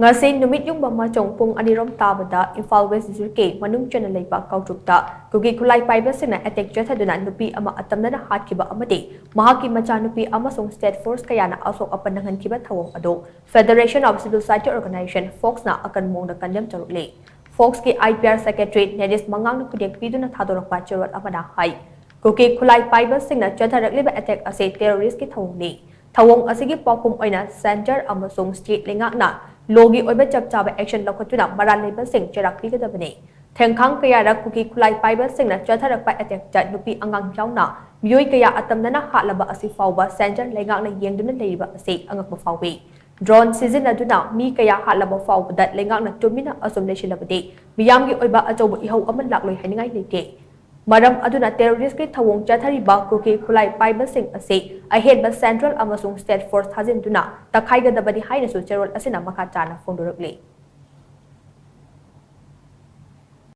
Ngasi numityungba matung pung anirom tabada Imphal West District manung channa leiba Koutruk Kuki Khutlai Paiba Singna attack chathaduna Nupi atamnana Hatkhiba Amadi mahak macha Nupi amasung State Force Kayana Asok Apan Nanghankhiba thouong ado Federation of Civil Society Organization FOCS na akan Condemn Tourakli FOCS ki IPR Secretary Nedis mangang kudek piduna thadorakpa chirwat amada hai Kuki Khutlai Paiba Singna chathaduna attack ase terrorist ki thouong ni thouong asigi pakum oina center amasung street lingakna Logi oiba chap chaba action lokotuna maran leiba sing cherak pigadabani thengkhang kayara Kuki Khutlai Paiba singna chatharakpa attack chat nupi angang chauna mioi kaya atamnana halaba asi fawba center lengak na yengduna leiba asi angakba fawi drone season aduna mi kaya halaba fawba dat lengak na tumina asumne silabadi miyamgi oiba achoba ihau aman lakloi haningai leite Madam aduna terrorist ki thawong chathariba Kuki Khutlai Paiba sing ase ahead ba central amasung state force thajinduna takhaigadabani hainasu cherol asina makha chana phondorakli